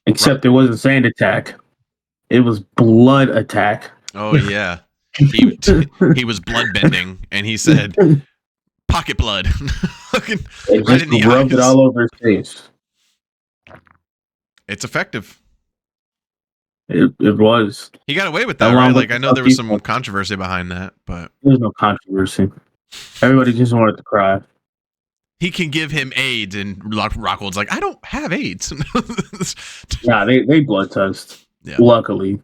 Except it wasn't sand attack. It was blood attack. Oh yeah, he was blood bending, and he said pocket blood. It Right in the just rubbed eyes. it all over his face. It's effective. It was. He got away with that, right? Like I know there was some controversy behind that, but there's no controversy. Everybody just wanted to cry. He can give him AIDS, and Rockwood's like, I don't have AIDS. Nah, they blood test. Yeah. Luckily.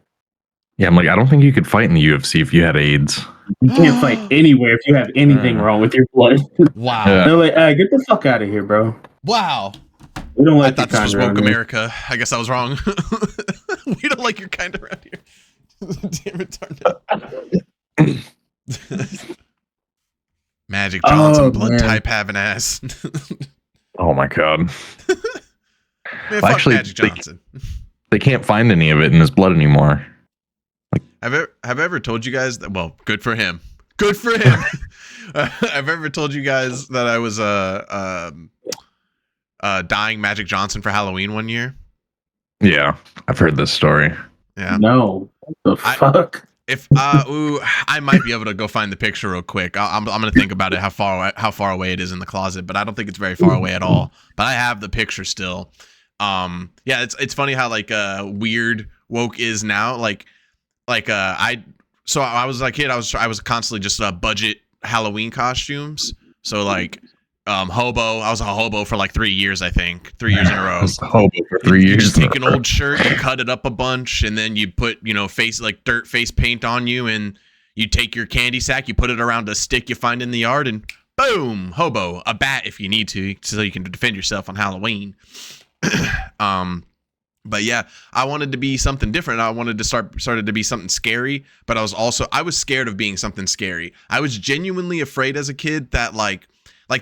Yeah, I'm like, I don't think you could fight in the UFC if you had AIDS. You can't fight anywhere if you have anything wrong with your blood. Wow. They're like, hey, get the fuck out of here, bro. Wow. We don't like I thought this was woke America. I guess I was wrong. We don't like your kind around here. Damn it, Darnell. Magic Johnson, blood type having ass. Oh my god. Man, well, fuck actually, Magic Johnson. They can't find any of it in his blood anymore. Like, have I ever told you guys that? Well, good for him. Good for him. I've ever told you guys that I was dyeing Magic Johnson for Halloween one year. Yeah, I've heard this story. Yeah. No. What the fuck? I might be able to go find the picture real quick. I'm gonna think about it, how far away it is in the closet, but I don't think it's very far away at all. But I have the picture still. Yeah, it's funny how like weird woke is now. Like I was like kid, I was constantly just budget Halloween costumes. So like hobo. I was a hobo for like 3 years, I think. 3 years in a row. I was a hobo for 3 years. You just take an old shirt, you cut it up a bunch, and then you put, dirt face paint on you, and you take your candy sack, you put it around a stick you find in the yard, and boom, hobo. A bat if you need to, so you can defend yourself on Halloween. But yeah, I wanted to be something different. I wanted to started to be something scary, but I was scared of being something scary. I was genuinely afraid as a kid that like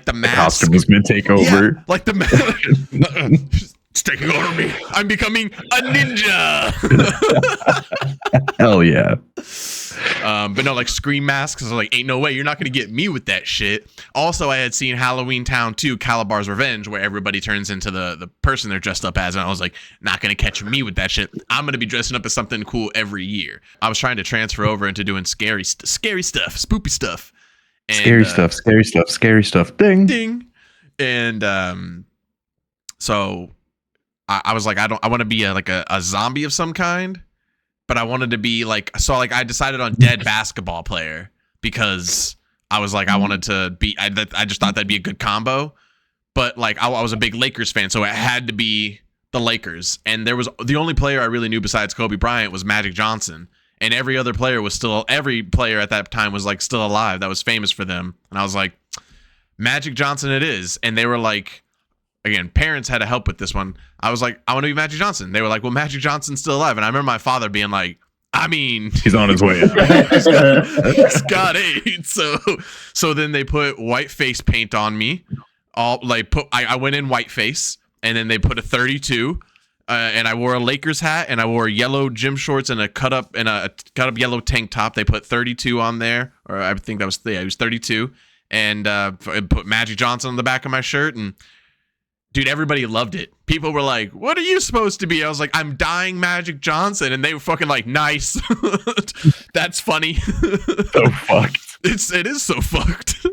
the mask. The costume was going to take over. Yeah, like the mask. It's taking over me. I'm becoming a ninja. Hell yeah. But no, like scream masks. I was like, ain't no way. You're not going to get me with that shit. Also, I had seen Halloween Town 2, Calabar's Revenge, where everybody turns into the person they're dressed up as. And I was like, not going to catch me with that shit. I'm going to be dressing up as something cool every year. I was trying to transfer over into doing scary stuff, spoopy stuff. And, scary stuff. Ding. Ding. And so I was like, I want to be a zombie of some kind, but I wanted to be I decided on dead basketball player because I was like, I wanted to be, I just thought that'd be a good combo, but like, I was a big Lakers fan, so it had to be the Lakers. And the only player I really knew besides Kobe Bryant was Magic Johnson. And every player at that time was like still alive that was famous for them. And I was like, Magic Johnson it is. And they were like, again, parents had to help with this one. I was like, I want to be Magic Johnson. They were like, well, Magic Johnson's still alive. And I remember my father being like, I mean, he's on his way. He's got AIDS. So then they put white face paint on me. I went in white face, and then they put a 32. And I wore a Lakers hat, and I wore yellow gym shorts and a cut up yellow tank top. They put 32 on there, or I think it was 32, and put Magic Johnson on the back of my shirt. And dude, everybody loved it. People were like, "What are you supposed to be?" I was like, "I'm dying Magic Johnson," and they were fucking like, "Nice, that's funny." So fucked. It is so fucked.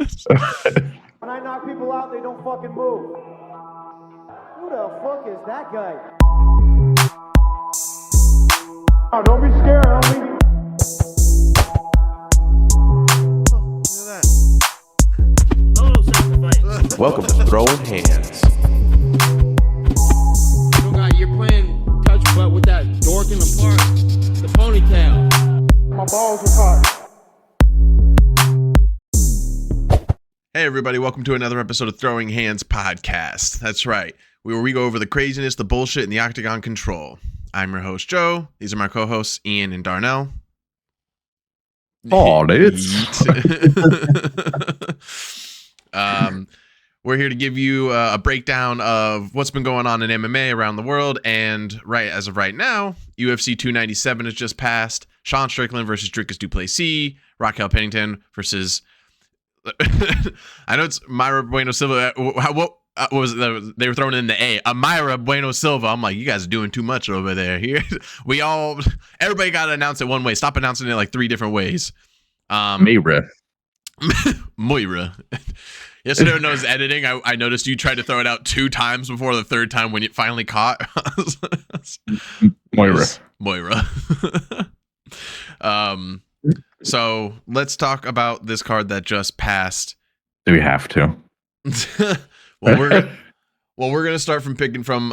When I knock people out, they don't fucking move. Who the fuck is that guy? Oh, don't be scared, homie. Welcome to Throwing Hands. You're playing touch butt with that dork in the park, the ponytail. My balls are hot. Hey everybody, welcome to another episode of Throwing Hands podcast. That's right, where we go over the craziness, the bullshit, and the Octagon control. I'm your host, Joe. These are my co-hosts, Ian and Darnell. Oh, dudes. We're here to give you a breakdown of what's been going on in MMA around the world. And as of right now, UFC 297 has just passed. Sean Strickland versus Dricus du Plessis. Raquel Pennington versus... I know it's Mayra Bueno Silva. they were throwing in the A, Amira Bueno Silva. I'm like, you guys are doing too much over there. Here, everybody got to announce it one way. Stop announcing it like 3 different ways. Mayra. Moira. Yesterday when I was editing, I noticed you tried to throw it out 2 times before the 3rd time when it finally caught. Moira. So let's talk about this card that just passed. Do we have to? Well, we're gonna start from picking from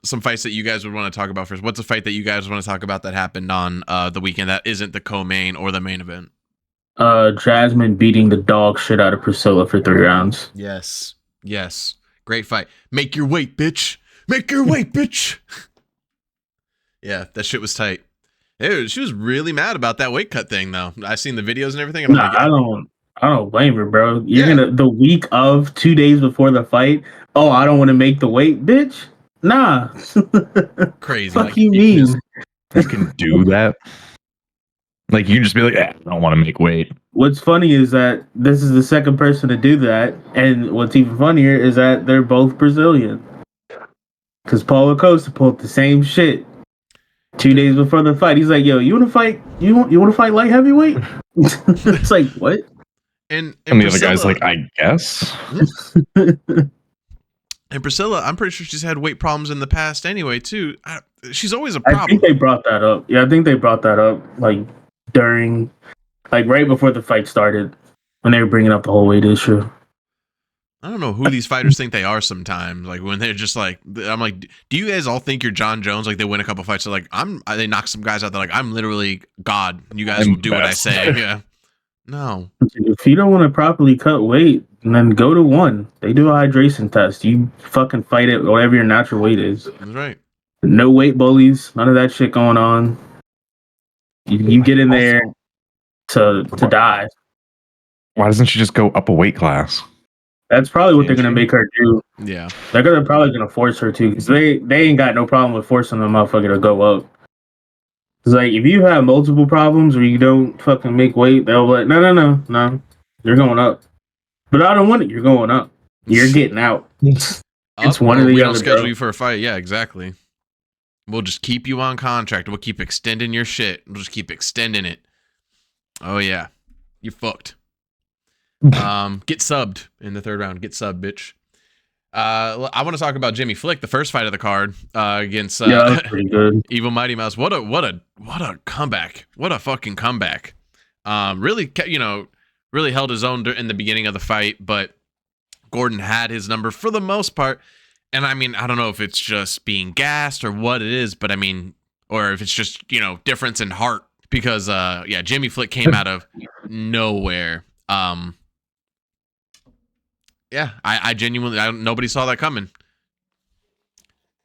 some fights that you guys would want to talk about first. What's a fight that you guys want to talk about that happened on the weekend that isn't the co-main or the main event? Jasmine beating the dog shit out of Priscilla for 3 rounds. Yes. Great fight. Make your weight, bitch. Make your weight, bitch. Yeah, that shit was tight. Dude, she was really mad about that weight cut thing, though. I seen the videos and everything. Nah, I don't blame her, bro. You're gonna the week of 2 days before the fight. Oh, I don't want to make the weight, bitch. Nah. Crazy. Fuck like, you mean? You can do that. Like, you can just be like, I don't want to make weight. What's funny is that this is the second person to do that, and what's even funnier is that they're both Brazilian. Because Paulo Costa pulled the same shit 2 days before the fight. He's like, "Yo, you want to fight? You want to fight light heavyweight?" It's like, what? And the other guy's like, I guess. And Priscilla, I'm pretty sure she's had weight problems in the past anyway, too. She's always a problem. I think they brought that up. Yeah, I think they brought that up, like, during, like, right before the fight started, when they were bringing up the whole weight issue. I don't know who these fighters think they are sometimes. Like, when they're just like, I'm like, do you guys all think you're John Jones? Like, they win a couple fights. They're like, they knock some guys out. They're like, I'm literally God. You guys will do what I say. Yeah. No. If you don't want to properly cut weight, then go to 1. They do a hydration test. You fucking fight it, whatever your natural weight is. That's right. No weight bullies. None of that shit going on. You get in there to die. Why doesn't she just go up a weight class? That's probably what they're gonna make her do. Yeah. They're probably gonna force her to, because they ain't got no problem with forcing the motherfucker to go up. It's like, if you have multiple problems or you don't fucking make weight, they'll be like, no, you're going up. But I don't want it. You're going up. You're getting out. It's one of the we other. don't schedule you for a fight. Yeah, exactly. We'll just keep you on contract. We'll keep extending your shit. We'll just keep extending it. Oh yeah, you fucked. Get subbed in the 3rd round. Get subbed, bitch. I want to talk about Jimmy Flick, the first fight of the card against that's pretty good. Evil Mighty Mouse. What a comeback! What a fucking comeback! Really, really held his own in the beginning of the fight, but Gordon had his number for the most part. And I mean, I don't know if it's just being gassed or what it is, but I mean, or if it's just, difference in heart, because Jimmy Flick came out of nowhere. I genuinely, nobody saw that coming.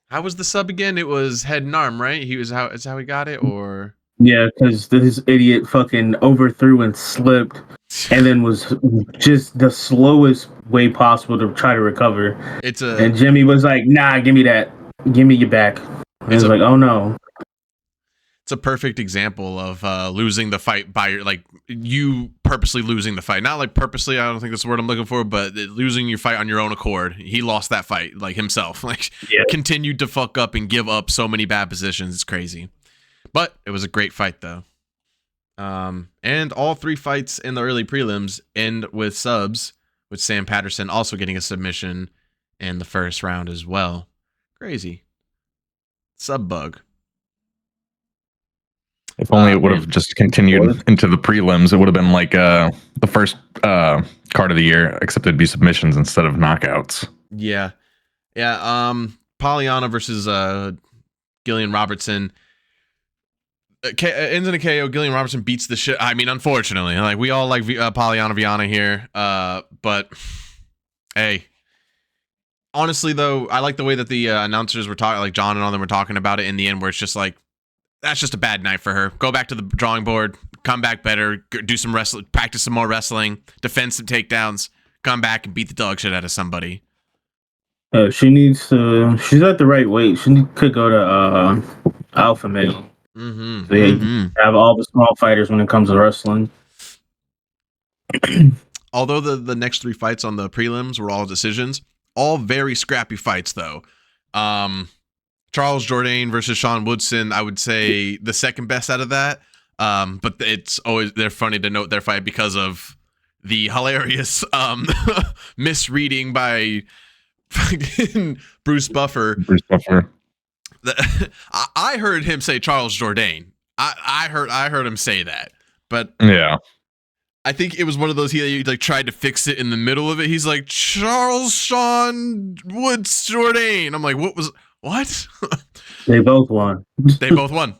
How was the sub again? It was head and arm, right? Is how he got it, or? Yeah, because this idiot fucking overthrew and slipped, and then was just the slowest way possible to try to recover. And Jimmy was like, "Nah, give me that. Give me your back." And it's like, "Oh no." It's a perfect example of losing the fight by you purposely losing the fight. Not like purposely, I don't think that's the word I'm looking for, but losing your fight on your own accord. He lost that fight like himself. Continued to fuck up and give up so many bad positions. It's crazy. But it was a great fight though. And all 3 fights in the early prelims end with subs, with Sam Patterson also getting a submission in the first round as well. Crazy. Sub bug. If only it would have just continued into the prelims, it would have been like the first card of the year, except it'd be submissions instead of knockouts. Yeah. Polyana versus Gillian Robertson. Ends in a KO. Gillian Robertson beats the shit. I mean, unfortunately, like we all like Polyana Viana here, but hey, honestly though, I like the way that the announcers were talking, like John and all them were talking about it in the end, where it's just like, that's just a bad night for her. Go back to the drawing board, come back better, do some wrestling, practice some more wrestling, defend some takedowns, come back and beat the dog shit out of somebody. She needs to. She's at the right weight. She could go to alpha male. They have all the small fighters when it comes to wrestling. Although the next 3 fights on the prelims were all decisions, all very scrappy fights though. Charles Jourdain versus Sean Woodson, I would say the second best out of that. But they're funny to note their fight because of the hilarious misreading by fucking Bruce Buffer. I heard him say Charles Jourdain. I heard him say that, but yeah, I think it was one of those he like tried to fix it in the middle of it. He's like Charles Sean Woods Jourdain. I'm like, what? They both won. They both won.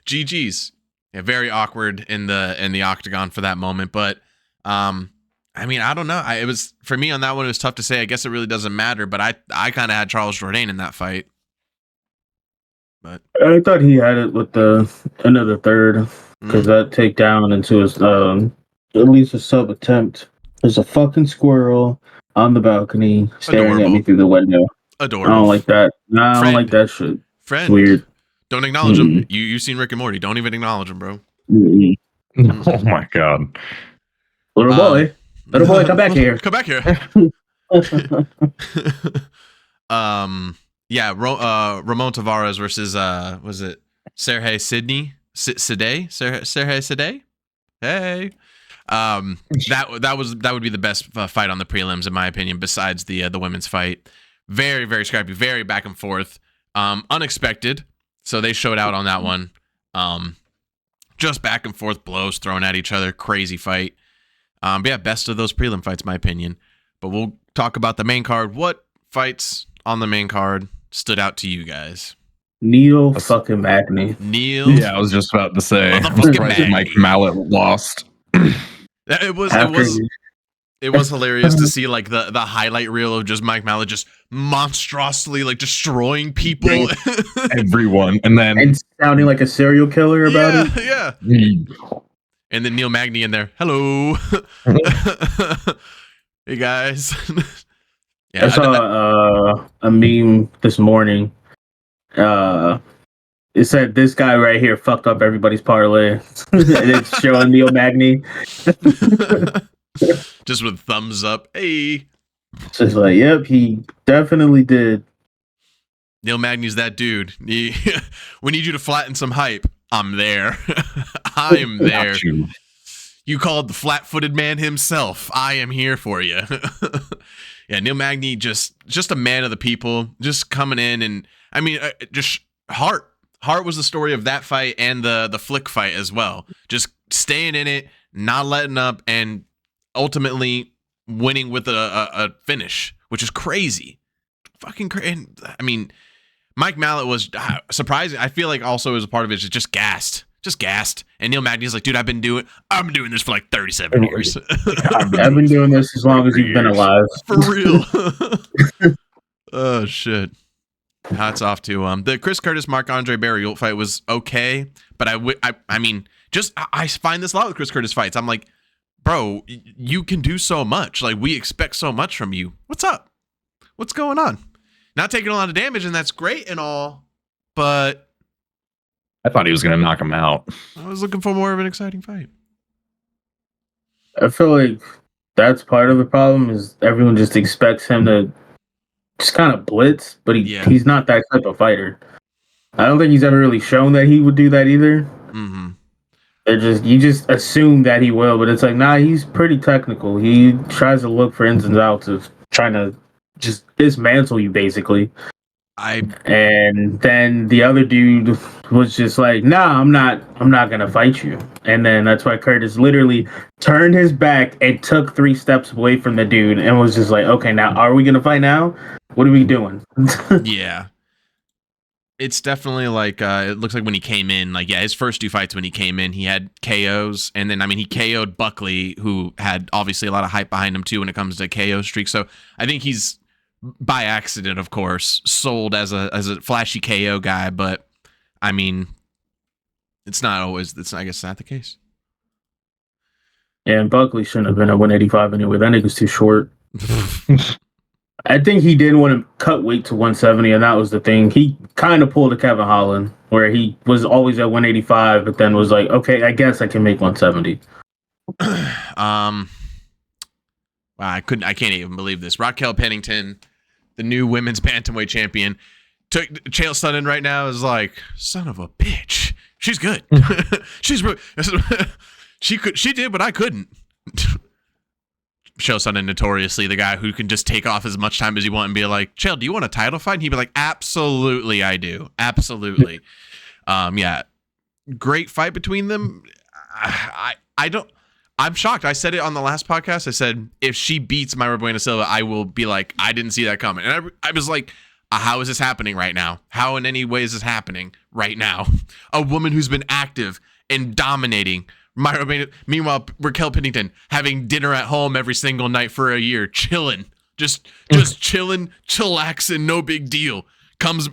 GG's. Yeah, very awkward in the Octagon for that moment, but I mean, I don't know. It was for me on that one. It was tough to say. I guess it really doesn't matter, but I kind of had Charles Jourdain in that fight. But I thought he had it with the end of the third because that takedown into his at least a sub attempt. There's a fucking squirrel on the balcony staring at me through the window. Adorable. I don't like that. Nah, I don't like that shit. Friend, it's weird. Don't acknowledge him. You've seen Rick and Morty. Don't even acknowledge him, bro. Oh my god. Little boy, come back here. Come back here. Yeah, Ramon Tavares versus was it Sergey Sidney? Sergey Sidney? Hey. That would be the best fight on the prelims in my opinion, besides the women's fight. Very, very scrappy, very back and forth. Unexpected. So they showed out on that one. Just back and forth blows thrown at each other. Crazy fight. But yeah, best of those prelim fights, in my opinion. But we'll talk about the main card. What fights on the main card stood out to you guys? Neil fucking Magny. Neil. Yeah, I was just about to say. Mike Mallet lost. It was hilarious to see like the highlight reel of just Mike Mallet just monstrously like destroying people. Everyone. And sounding like a serial killer about it. Yeah. And then Neil Magny in there. Hello. Hey guys. Yeah, I saw a meme this morning. It said this guy right here fucked up everybody's parlay. And it's showing Neil Magny. Just with thumbs up. Hey. Just like, yep, he definitely did. Neil Magny's that dude. We need you to flatten some hype. I'm there. I'm there. You called the flat-footed man himself. I am here for you. Yeah, Neil Magny, just a man of the people, just coming in, and I mean, just heart. Heart was the story of that fight and the Flick fight as well. Just staying in it, not letting up, and ultimately winning with a finish, which is crazy. Fucking crazy. I mean, Mike Mallet was surprising. I feel like also as a part of it is just gassed. And Neil Magny's like, dude, I've been doing this for like 37 years. I've been doing this as long as you've been alive. For real. Oh, shit. Hats off to the Chris Curtis Marc-Andre Barriault fight was okay, but I mean, I find this a lot with Chris Curtis fights. I'm like, bro, you can do so much. Like, we expect so much from you. What's up? What's going on? Not taking a lot of damage, and that's great and all, but I thought he was going to knock him out. I was looking for more of an exciting fight. I feel like that's part of the problem is everyone just expects him to just kind of blitz, but he's not that type of fighter. I don't think he's ever really shown that he would do that either. Mm-hmm. You just assume that he will, but it's like, nah, he's pretty technical. He tries to look for ins and outs of trying to just dismantle you, basically. And then the other dude was just like, nah, I'm not gonna fight you. And then that's why Curtis literally turned his back and took 3 steps away from the dude and was just like, okay, now are we gonna fight now? What are we doing? Yeah. It's definitely like it looks like when he came in, like, yeah, his first 2 fights when he came in, he had KOs, and then I mean he KO'd Buckley, who had obviously a lot of hype behind him too when it comes to KO streak. So I think he's by accident, of course, sold as a flashy KO guy, but I mean, I guess it's not the case. Yeah, and Buckley shouldn't have been at 185 anyway. That nigga's too short. I think he didn't want to cut weight to 170, and that was the thing. He kind of pulled a Kevin Holland, where he was always at 185, but then was like, okay, I guess I can make 170. Wow, I can't even believe this. Raquel Pennington, the new women's bantamweight champion, took Chael Sonnen right now is like, son of a bitch. She's good. She did what I couldn't. Chael Sonnen notoriously the guy who can just take off as much time as you want and be like, Chael, do you want a title fight? And he'd be like, absolutely, I do. Absolutely. Yeah. Great fight between them. I'm shocked. I said it on the last podcast. I said, if she beats Mayra Bueno Silva, I will be like, I didn't see that coming. And I was like, how is this happening right now? How in any way is this happening right now? A woman who's been active and dominating. Meanwhile, Raquel Pennington having dinner at home every single night for a year, chilling, just chilling, chillaxing, no big deal. Is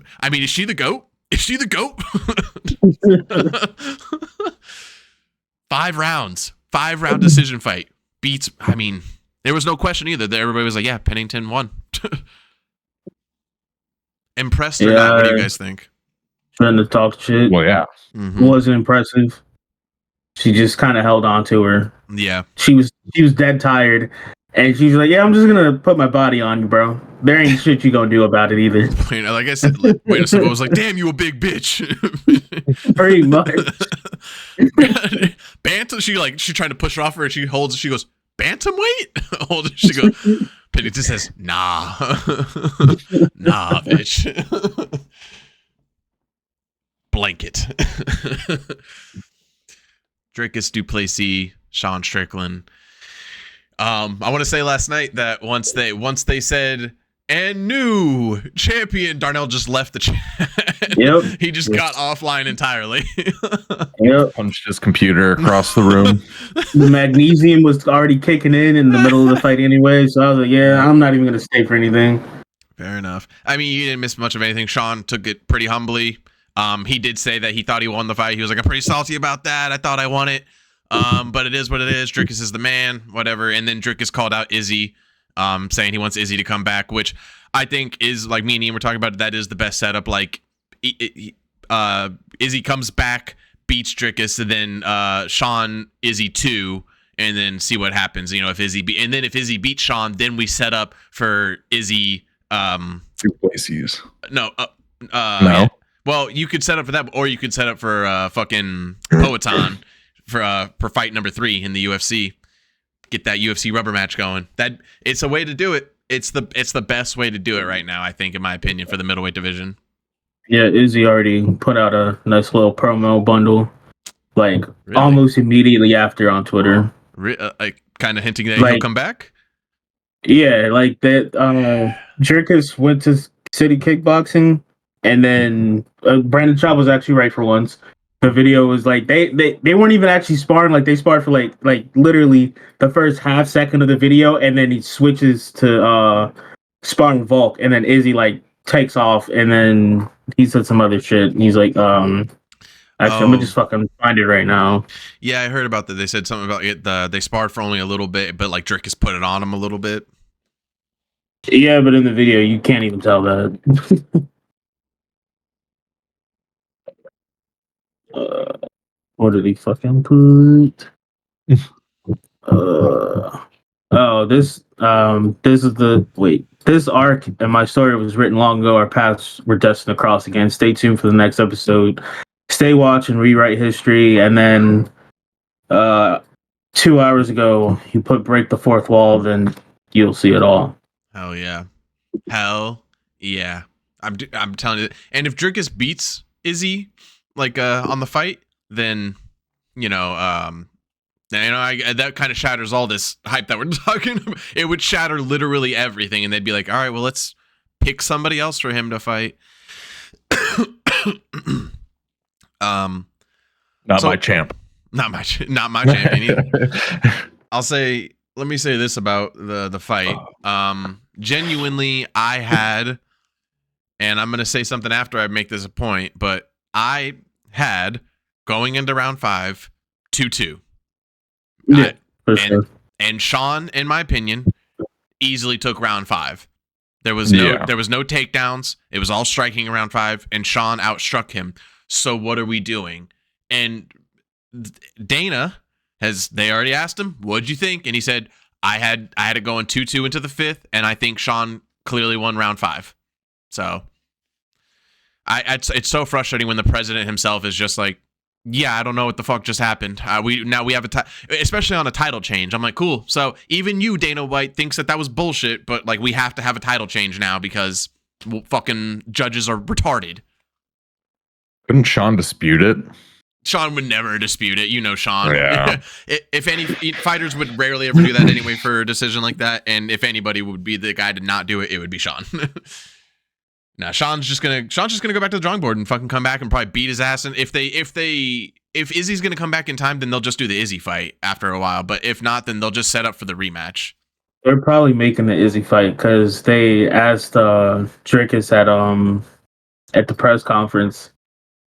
she the GOAT? Is she the GOAT? 5-round decision fight. Beats, there was no question either. Everybody was like, yeah, Pennington won. Impressed or not? What do you guys think? Trying to talk shit. Well, yeah. Mm-hmm. Wasn't impressive. She just kind of held on to her. Yeah. She was dead tired. And she's like, yeah, I'm just going to put my body on you, bro. There ain't shit you going to do about it either. Like I said, Bueno Silva was like, damn, you a big bitch. Pretty much. Bantam, she tried to push her off her and she goes, bantamweight? She goes, Pennington says, nah. Nah, bitch. Blanket. Dricus du Plessis, Sean Strickland. I want to say last night that once they said, and new champion, Darnell just left the chat. Yep. He just got offline entirely. Yep. Punched his computer across the room. The magnesium was already kicking in the middle of the fight anyway. So I was like, yeah, I'm not even going to stay for anything. Fair enough. You didn't miss much of anything. Sean took it pretty humbly. He did say that he thought he won the fight. He was like, I'm pretty salty about that. I thought I won it. But it is what it is. Dricus is the man, whatever. And then Dricus called out Izzy, saying he wants Izzy to come back, which I think is, like me and Ian were talking about, that is the best setup. Like, Izzy comes back, beats Dricus, and then Sean, Izzy 2, and then see what happens. If Izzy if Izzy beats Sean, then we set up for Izzy. 2 places. No. No. Yeah. Well, you could set up for that, or you could set up for fucking Poetan for fight number 3 in the UFC. Get that UFC rubber match going. That it's a way to do it. It's the best way to do it right now, I think, in my opinion, for the middleweight division. Yeah, Izzy already put out a nice little promo bundle, like Really? almost immediately after on Twitter. Like kind of hinting that he'll come back. Yeah, like that. Dricus went to City Kickboxing, and then Brandon Schaub was actually right for once. The video was like they weren't even actually sparring. Like they sparred for like literally the first half second of the video, and then he switches to sparring Volk, and then Izzy like takes off, and then he said some other shit. And he's like, actually, I'm gonna just fucking find it right now. Yeah, I heard about that. They said something about it. They sparred for only a little bit, but like Dricus put it on him a little bit. Yeah, but in the video, you can't even tell that. What did he fucking put? This arc in my story was written long ago. Our paths were destined to cross again. Stay tuned for the next episode. Stay watch and rewrite history. And then 2 hours ago, you put break the fourth wall, then you'll see it all. Hell yeah. Hell yeah. I'm telling you. And if Dricus beats Izzy on the fight, then that kind of shatters all this hype that we're talking about. It would shatter literally everything, and they'd be like, all right, well, let's pick somebody else for him to fight. Not my champ. Not my champion either. Let me say this about the fight. Genuinely, I had, and I'm going to say something after I make this a point, but I had, going into round 5, 2-2. Yeah, sure. And Sean, in my opinion, easily took round 5. There was no takedowns. It was all striking in round 5, and Sean outstruck him. So what are we doing? And Dana they already asked him, what'd you think? And he said, I had it going 2-2 into the 5th, and I think Sean clearly won round 5. So it's so frustrating when the president himself is just like, yeah, I don't know what the fuck just happened. We have especially on a title change. I'm like, cool. So even you, Dana White, thinks that was bullshit, but like we have to have a title change now because fucking judges are retarded. Couldn't Sean dispute it? Sean would never dispute it. You know, Sean. Yeah. If any fighters would rarely ever do that anyway for a decision like that, and if anybody would be the guy to not do it, it would be Sean. Now Sean's just gonna go back to the drawing board and fucking come back and probably beat his ass. And if Izzy's gonna come back in time, then they'll just do the Izzy fight after a while. But if not, then they'll just set up for the rematch. They're probably making the Izzy fight because they asked Drickus at the press conference.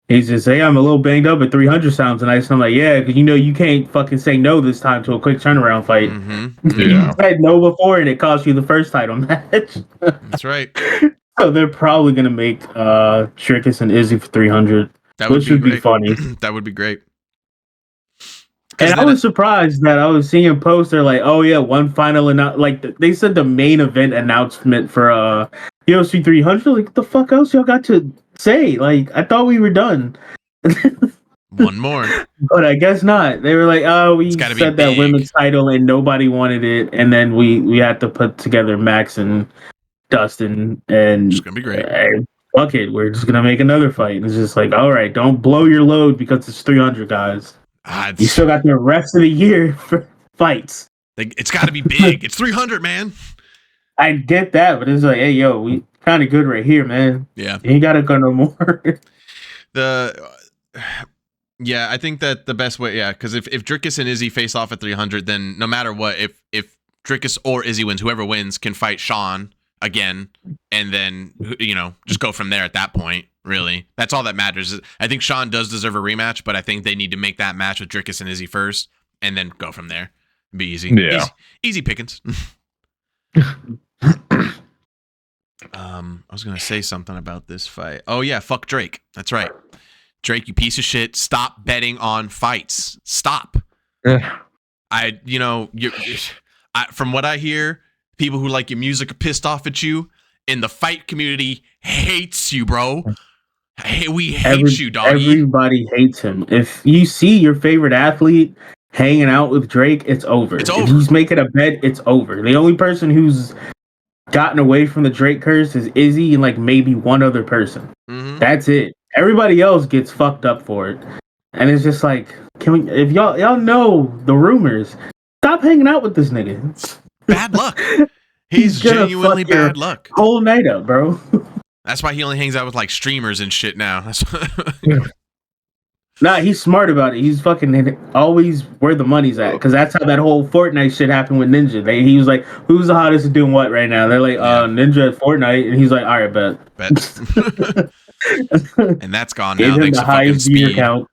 He's just saying, I'm a little banged up at 300 sounds tonight. So I'm like, yeah, because you can't fucking say no this time to a quick turnaround fight. Mm-hmm. Yeah. You said no before and it cost you the first title match. That's right. So they're probably going to make Drickus and Izzy for 300, which would be funny. That would be great. And I was surprised that I was seeing a post. They're like, oh yeah, one final they said the main event announcement for UFC 300. Like, what the fuck else y'all got to say? Like, I thought we were done. One more. But I guess not. They were like, oh, we said that women's title and nobody wanted it, and then we had to put together Max and Dustin, and it's gonna be great. Fuck it, we're just gonna make another fight. And it's just like, all right, don't blow your load because it's 300 guys. You still got the rest of the year for fights. It's got to be big. It's 300, man. I get that, but it's like, hey, yo, we kind of good right here, man. Yeah, you ain't gotta go no more. Yeah, I think that the best way, because if Drickus and Izzy face off at 300, then no matter what, if Drickus or Izzy wins, whoever wins can fight Sean again, and then just go from there at that point. Really, that's all that matters. I think Sean does deserve a rematch, but I think they need to make that match with Drickus and Izzy first, and then go from there. It'd be easy. Yeah, easy pickings. I was gonna say something about this fight. Oh yeah, fuck Drake. That's right, Drake, you piece of shit. Stop betting on fights. Stop. From what I hear, people who like your music are pissed off at you, and the fight community hates you, bro. Hey, we hate you, doggy. Everybody hates him. If you see your favorite athlete hanging out with Drake, it's over. It's over. If he's making a bet, it's over. The only person who's gotten away from the Drake curse is Izzy and like maybe one other person. Mm-hmm. That's it. Everybody else gets fucked up for it. And it's just like, if y'all know the rumors, stop hanging out with this nigga. Bad luck. He's genuinely bad luck. Whole night up, bro. That's why he only hangs out with like streamers and shit now. Nah, he's smart about it. He's fucking always where the money's at, because that's how that whole Fortnite shit happened with Ninja. He was like, "Who's the hottest at doing what right now?" They're like, Ninja at Fortnite," and he's like, "All right, bet." And that's gone Gave now. him Thanks the to fucking highest viewer speed. count.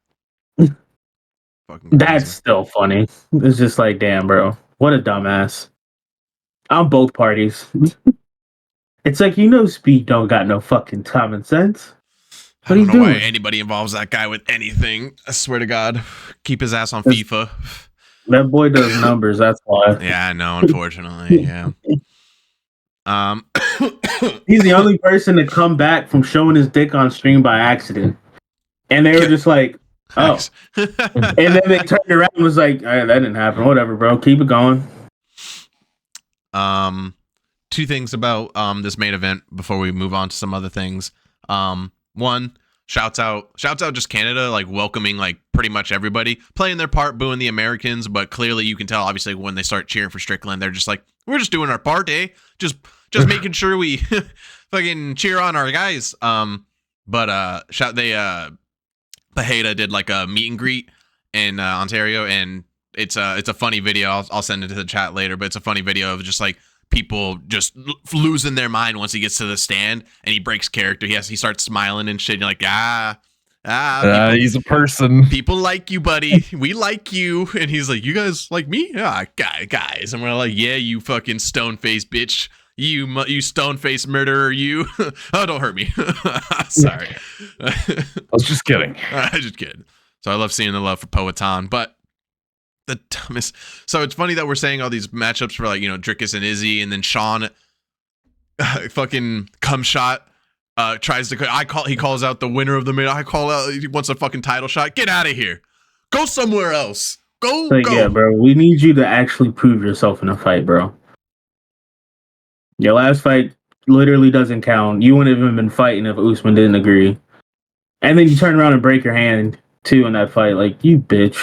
That's still funny. It's just like, damn, bro, what a dumbass. On both parties. It's like, Speed don't got no fucking common sense. I don't know why anybody involves that guy with anything. I swear to God. Keep his ass on FIFA. That boy does numbers, that's why. Yeah, I know, unfortunately. Yeah. He's the only person to come back from showing his dick on stream by accident. And they were just like, oh. And then they turned around and was like, all right, that didn't happen. Whatever, bro. Keep it going. Two things about this main event before we move on to some other things. One, shouts out just Canada, like welcoming like pretty much everybody, playing their part, booing the Americans, but clearly you can tell obviously when they start cheering for Strickland, they're just like, we're just doing our part, eh? Just making sure we fucking cheer on our guys. Pajeda did like a meet and greet in Ontario, and it's a funny video. I'll send it to the chat later, but it's a funny video of just like people just losing their mind once he gets to the stand and he breaks character. He starts smiling and shit. You're like, people, he's a person. People like you, buddy. We like you. And he's like, you guys like me? Yeah, guys. And we're like, yeah, you fucking stone-faced bitch. You stone-faced murderer. You. Oh, don't hurt me. Sorry. I was just kidding. I just kidding. So I love seeing the love for Poetan, but The dumbest. So it's funny that we're saying all these matchups for like, Drickus and Izzy, and then Sean fucking cum shot tries to he calls out the winner of the main. I call out, he wants a fucking title shot. Get out of here. Go somewhere else. Go. Yeah, bro. We need you to actually prove yourself in a fight, bro. Your last fight literally doesn't count. You wouldn't have even been fighting if Usman didn't agree. And then you turn around and break your hand too in that fight. Like, you bitch.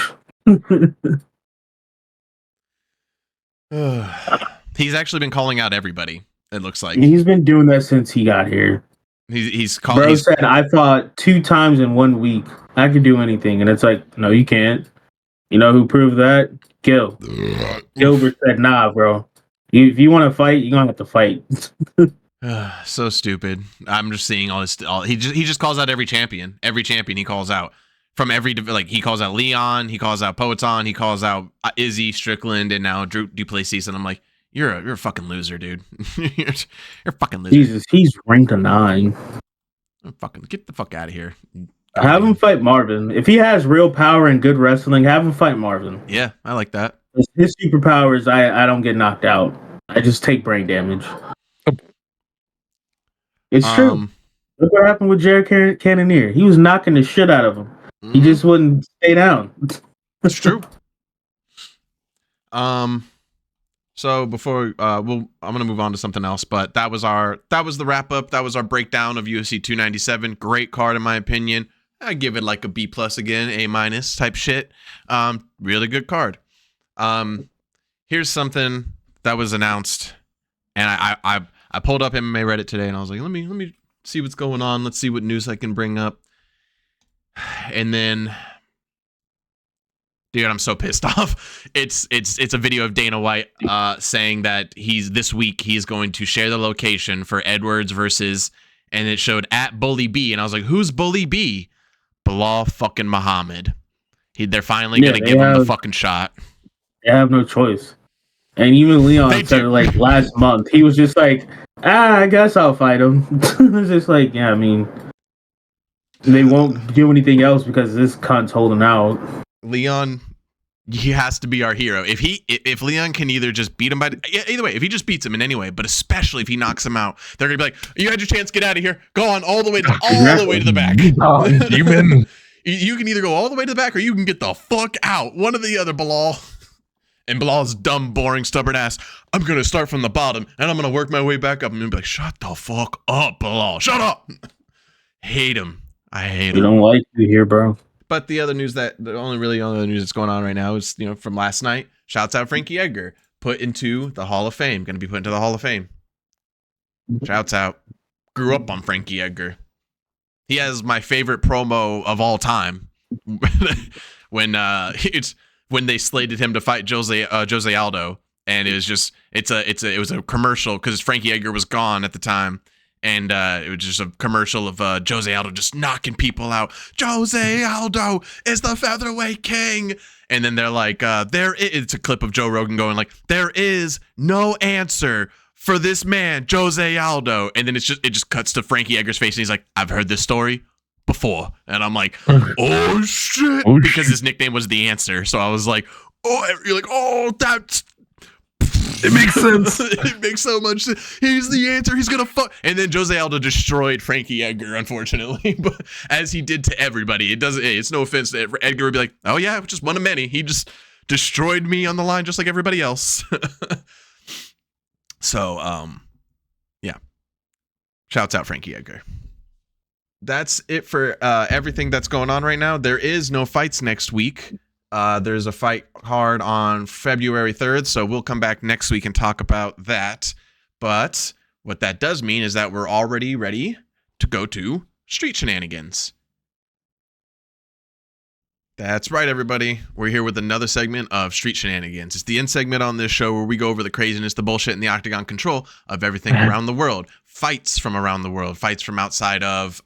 He's actually been calling out everybody. It looks like he's been doing that since he got here. He's calling. Bro said, I fought 2 times in 1 week. I could do anything. And it's like, no, you can't. You know who proved that? Gil. Gilbert said, nah, bro. If you want to fight, you're going to have to fight. So stupid. I'm just seeing all this. He just calls out every champion. Every champion he calls out. From every, like, he calls out Leon, he calls out Poetan, he calls out Izzy, Strickland, and now Drew Duplessis. And I'm like, you're a fucking loser, dude. you're a fucking loser. Jesus, he's ranked a 9. Fucking get the fuck out of here. Have him fight Marvin. If he has real power and good wrestling, have him fight Marvin. Yeah, I like that. His superpowers, I don't get knocked out. I just take brain damage. It's true. Look what happened with Jared Cannonier. He was knocking the shit out of him. He just wouldn't stay down. That's true. So before I'm gonna move on to something else, but that was the wrap up. That was our breakdown of UFC 297. Great card in my opinion. I give it like a B+ again, A- type shit. Really good card. Here's something that was announced, and I pulled up MMA Reddit today, and I was like, let me see what's going on. Let's see what news I can bring up. And then, dude, I'm so pissed off. It's a video of Dana White saying that this week he's going to share the location for Edwards versus, and it showed at Bully B, and I was like, who's Bully B? Bilal fucking Muhammad. They're finally gonna give him the fucking shot. They have no choice. And even Leon said it like last month. He was just like, I guess I'll fight him. It's just like, yeah, I mean, they won't do anything else because this cunt's holding out. Leon, he has to be our hero. If Leon can either just beat him either way, if he just beats him in any way, but especially if he knocks him out, they're gonna be like, you had your chance, get out of here, go on all the way to the back. You can either go all the way to the back or you can get the fuck out. One or the other, Bilal. And Bilal's dumb, boring, stubborn ass, I'm gonna start from the bottom and I'm gonna work my way back up. And I'm gonna be like, shut the fuck up, Bilal. Shut up. Hate him. I hate him. We don't like you here, bro. But the only news that's going on right now is, from last night. Shouts out Frankie Edgar, put into the Hall of Fame. Going to be put into the Hall of Fame. Shouts out. Grew up on Frankie Edgar. He has my favorite promo of all time. when they slated him to fight Jose Aldo, and it was a commercial because Frankie Edgar was gone at the time. And it was just a commercial of Jose Aldo just knocking people out. Jose Aldo is the featherweight king. And then they're like, it's a clip of Joe Rogan going like, there is no answer for this man, Jose Aldo. And then it just cuts to Frankie Edgar's face, and he's like, I've heard this story before. And I'm like, oh shit, because his nickname was The Answer. So I was like, you're like, that's. It makes sense. It makes so much sense. He's the answer. He's gonna fuck. And then Jose Aldo destroyed Frankie Edgar, unfortunately, but as he did to everybody. It's no offense to Edgar. Would be like, oh yeah, just one of many. He just destroyed me on the line, just like everybody else. So, yeah. Shouts out Frankie Edgar. That's it for everything that's going on right now. There is no fights next week. There's a fight card on February 3rd, so we'll come back next week and talk about that. But what that does mean is that we're already ready to go to Street Shenanigans. That's right, everybody. We're here with another segment of Street Shenanigans. It's the end segment on this show where we go over the craziness, the bullshit, and the Octagon control of everything around the world. Fights from around the world. Fights from outside of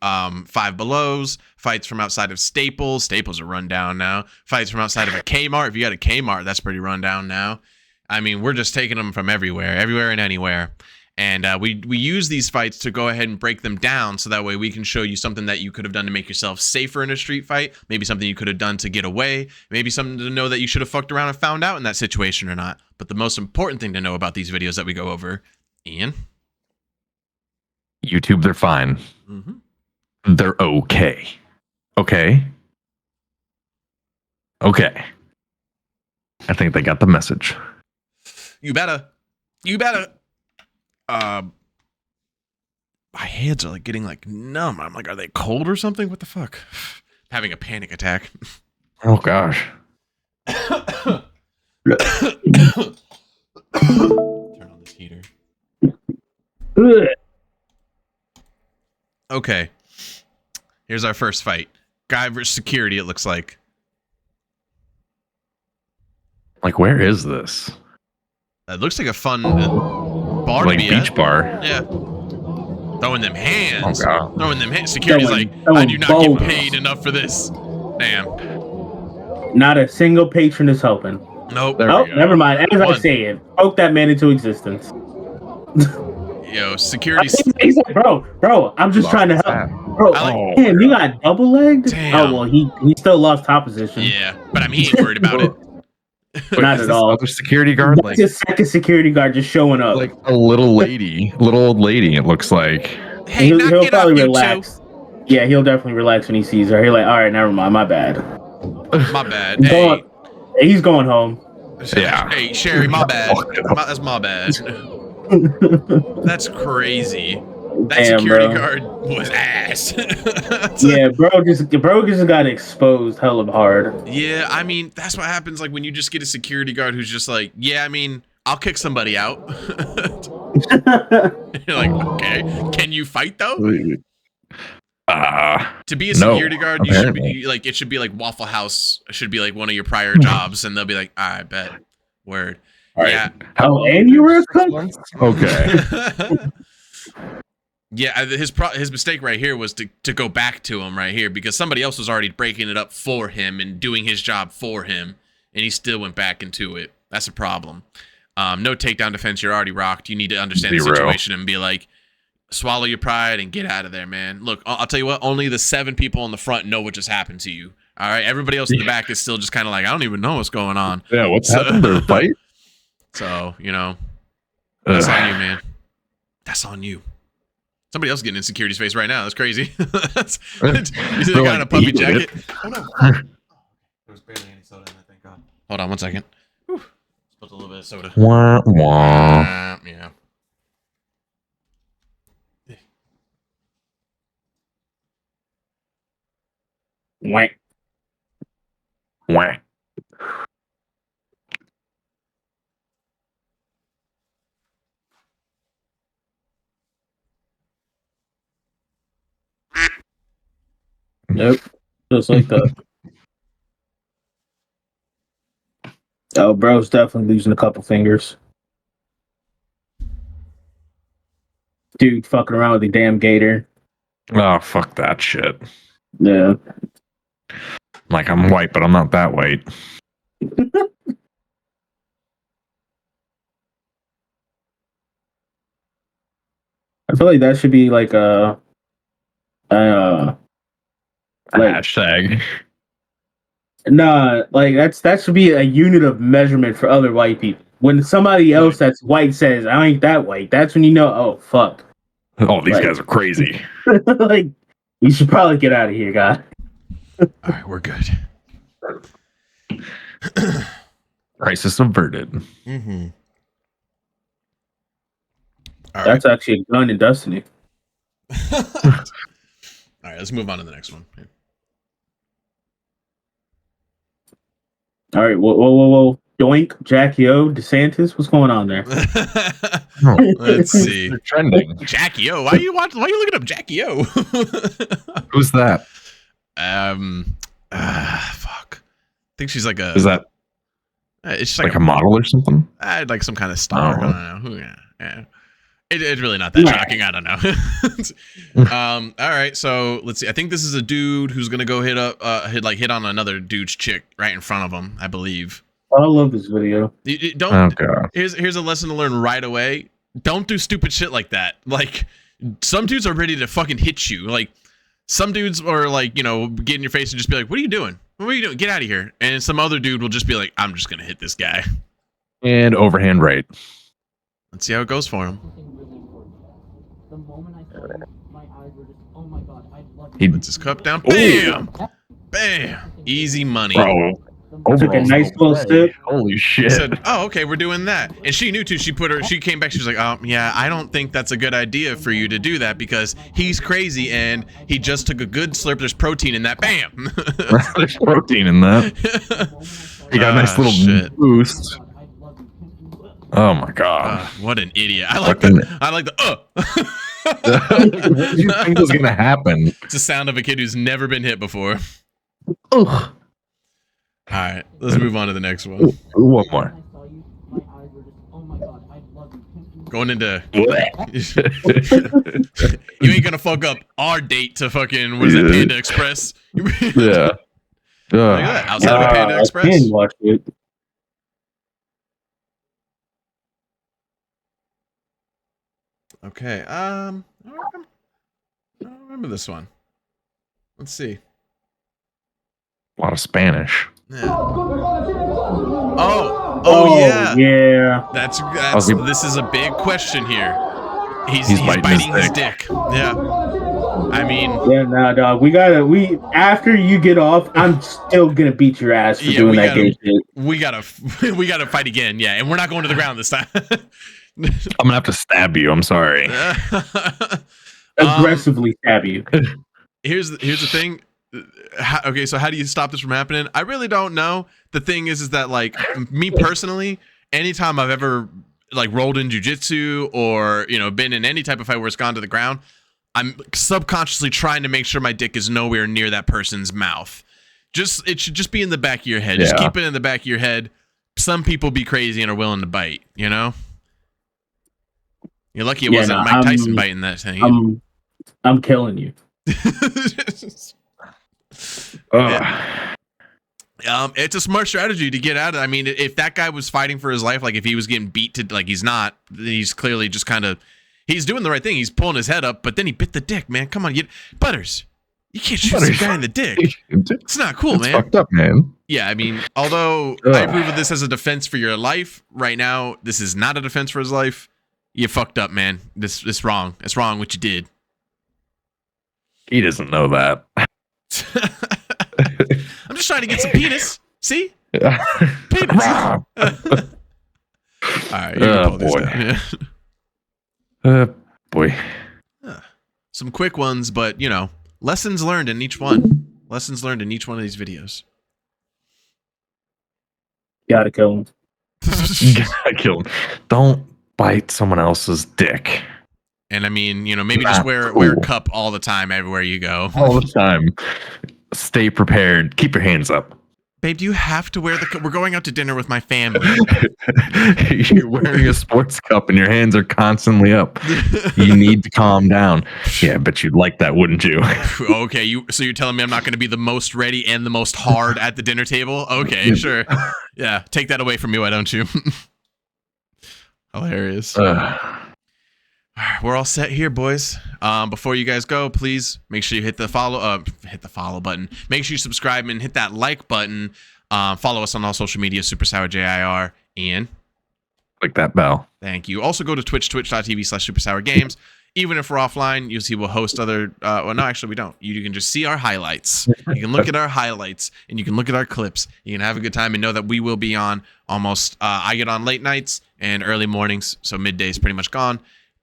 Five Belows. Fights from outside of Staples. Staples are run down now. Fights from outside of a Kmart. If you got a Kmart, that's pretty run down now. I mean, we're just taking them from everywhere and anywhere. And we use these fights to go ahead and break them down, so that way we can show you something that you could have done to make yourself safer in a street fight, maybe something you could have done to get away, maybe something to know that you should have fucked around and found out in that situation or not. But the most important thing to know about these videos that we go over, Ian? YouTube, they're fine. Mm-hmm. They're okay. Okay? Okay. I think they got the message. You better. My hands are like getting like numb. I'm like, are they cold or something? What the fuck? Having a panic attack. Oh gosh. Turn on this heater. Okay. Here's our first fight. Guy versus security, it looks like. Like, where is this? It looks like a fun bar Like to be beach at. bar. Yeah. Throwing them hands. Oh, God. Throwing them hands. Security's Throwing I do not bouts. get paid enough for this. Damn. Not a single patron is helping. Nope. There Oh, we go. never mind. As I One. say it, poke that man into existence. Yo, security's... He's like, bro, I'm just trying to help. Bro, I like- damn, you got double legged? Damn. Oh, well, he still lost top position. Yeah, but I mean, he ain't worried about it. Not Is at this all. Other security guard, That's like his second security guard just showing up. a little old lady. It looks like. Hey, he'll knock it up, probably you relax. Yeah, he'll definitely relax when he sees her. He'll like, all right, never mind, my bad. two. My bad. He's Hey, going- he's going home. Yeah. Hey, Sherry, my bad. Fuck it up. That's my bad. That's crazy. That Damn, security bro. guard was ass. Yeah, bro just got exposed hella hard. Yeah, I mean, that's what happens like when you just get a security guard who's just like, yeah, I mean, I'll kick somebody out. You're like, okay, can you fight though? To be a No, security guard, you should apparently. be like, it should be like Waffle House. It should be like one of your prior jobs, and they'll be like, I bet, word, All right. yeah. Oh, and you were a cook? Okay. Yeah, his mistake right here was to go back to him right here, because somebody else was already breaking it up for him and doing his job for him, and he still went back into it. That's a problem. No takedown defense. You're already rocked. You need to understand the Zero. situation and be like, swallow your pride and get out of there, man. Look, I'll tell you what. Only the 7 people in the front know what just happened to you. All right, everybody else in the back is still just kind of like, I don't even know what's going on. Yeah, what's happened to the fight? So that's on you, man. That's on you. Somebody else getting in security's face right now. That's crazy. You see the guy in a puppy jacket? Oh no. There was barely any soda in that, thank God. Hold on 1 second. Whew. Spilled a little bit of soda. Wah, wah. Yeah. Wank. Wah. Nope. Just like that. Oh, bro's definitely losing a couple fingers. Dude fucking around with the damn gator. Oh, fuck that shit. Yeah. Like, I'm white, but I'm not that white. I feel like that should be like a like Hashtag. nah, like that should be a unit of measurement for other white people. When somebody else that's white says, I ain't that white, that's when you know, oh fuck. Oh, these Like- guys are crazy. Like you should probably get out of here, guy. All right, we're good. Crisis averted. Mm-hmm. All right. That's actually a gun in Destiny. All right, let's move on to the next one. All right, whoa. Doink, Jackie O, DeSantis, what's going on there? Let's see. They're trending. Jackie O. Why are you looking up Jackie O? Who's that? Fuck. I think she's like a. Is that It's just like a model or something? like some kind of star. Oh. I don't know. Yeah. It's really not that Yeah. shocking. I don't know. All right. So let's see. I think this is a dude who's gonna go hit on another dude's chick right in front of him. I believe. I love this video. Don't. Oh god. Here's a lesson to learn right away. don't do stupid shit like that. Like, some dudes are ready to fucking hit you. Like, some dudes are like, you know, get in your face and just be like, what are you doing? What are you doing? Get out of here. And some other dude will just be like, I'm just going to hit this guy. And overhand right. Let's see how it goes for him. The moment I saw him, my eyes were just, oh my god, I love He Puts his cup down. Bam! Bam! Easy money. bro. Took a nice little sip. Holy She shit. said, "Oh, okay, we're doing that." And she knew too. She came back. She was like, "Oh, yeah, I don't think that's a good idea for you to do that because he's crazy and he just took a good slurp. There's protein in that. Bam." There's protein in that. You got a nice little shit. boost. Oh my god. What an idiot! I like Fucking- the. I like the. What did you think was gonna happen? It's the sound of a kid who's never been hit before. Ugh. All right, let's move on to the next one. One more. Going into. You ain't gonna fuck up our date to fucking what is it, Panda Express? Yeah. Look at that, outside of a Panda I Express. can watch it. Okay. I don't remember this one. Let's see. A lot of Spanish. Yeah. Oh yeah. Yeah. That's Okay. this is a big question here. He's biting biting his his dick. Yeah. I mean, Yeah, nah, dog. We after you get off, I'm still gonna beat your ass for Yeah, doing we that gotta- gay shit. we gotta fight again. Yeah, and we're not going to the ground this time. I'm gonna have to stab you. I'm sorry. Aggressively stab you. Here's the thing. Okay, so how do you stop this from happening? I really don't know. The thing is that like me personally, anytime I've ever like rolled in jujitsu or been in any type of fight where it's gone to the ground, I'm subconsciously trying to make sure my dick is nowhere near that person's mouth. It should just be in the back of your head. Just Yeah. keep it in the back of your head. Some people be crazy and are willing to bite. You're lucky it wasn't Mike Tyson biting that thing. I'm killing you. It's a smart strategy to get out of. I mean, if that guy was fighting for his life, like if he was getting beat to, like he's not, he's clearly just kind of, he's doing the right thing. He's pulling his head up, but then he bit the dick, man. Come on, Butters. You can't shoot some guy in the dick. It's not cool, It's man. fucked up, man. Yeah, I mean, although I approve of this as a defense for your life, right now, this is not a defense for his life. You fucked up, man. This wrong. It's wrong what you did. He doesn't know that. I'm just trying to get some penis. See? Yeah. Penis. All right. You can pull this boy. down. Yeah. Boy. Some quick ones, but lessons learned in each one. Lessons learned in each one of these videos. Gotta kill him. You gotta kill him. Don't bite someone else's dick And I mean, maybe just Not wear a cool. cup all the time everywhere you go. all the time. Stay prepared. Keep your hands up. Babe, do you have to wear the cup? We're going out to dinner with my family. You're wearing a sports cup and your hands are constantly up. You need to calm down. Yeah, but you'd like that, wouldn't you? Okay, so you're telling me I'm not going to be the most ready and the most hard at the dinner table? Okay, sure. Yeah, take that away from me, why don't you? Hilarious. We're all set here, boys. Before you guys go, please make sure you hit the follow button. Make sure you subscribe and hit that like button. Follow us on all social media, SuperSourjir. Ian, Like that bell. thank you. Also go to twitch.tv/SuperSourGames. Even if we're offline, you'll see we'll host other. Well, no, actually we don't. You can just see our highlights. You can look at our highlights and you can look at our clips. You can have a good time and know that we will be on almost. I get on late nights and early mornings, so midday is pretty much gone.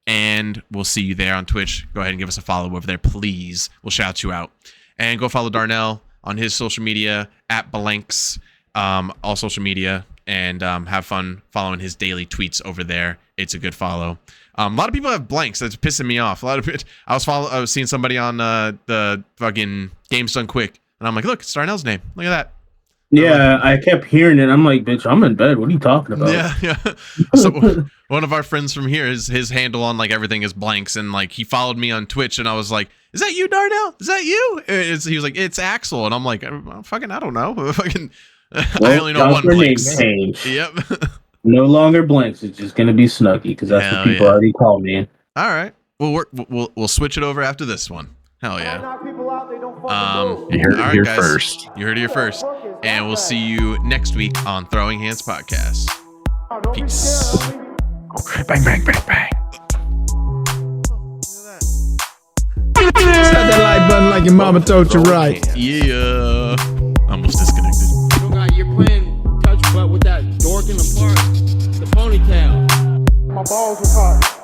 And we'll see you there on Twitch. Go ahead and give us a follow over there, please. We'll shout you out. And go follow Darnell on his social media at Blanks, all social media, and have fun following his daily tweets over there. It's a good follow. A lot of people have Blanks. That's pissing me off. I was seeing somebody on the fucking Games Done Quick, and I'm like, look, it's Darnell's name. Look at that. Yeah, I kept hearing it. I'm like, bitch, I'm in bed. What are you talking about? Yeah. So one of our friends from here, his handle on like everything is Blanks, and like he followed me on Twitch, and I was like, "Is that you, Darnell? Is that you?" He was like, "It's Axel," and I'm like, "I don't know. Fucking, I don't know. Fucking, I only know one Name Blanks." change. Yep. No longer blanks. It's just gonna be Snooki because that's Hell what people yeah. already call me. All right. We'll switch it over after this one. Hell When I yeah. knock people out, they don't fucking move. You heard it All right, here guys. first. You heard it here first. And we'll see you next week on Throwing Hands Podcast. Oh, don't be Peace. scared, homie. Bang, bang, bang, bang. Slap that like button like your mama told you right. Hands. Yeah. Almost disconnected. You don't got, you're playing touch butt with that dork in the park. The ponytail. My balls was hot.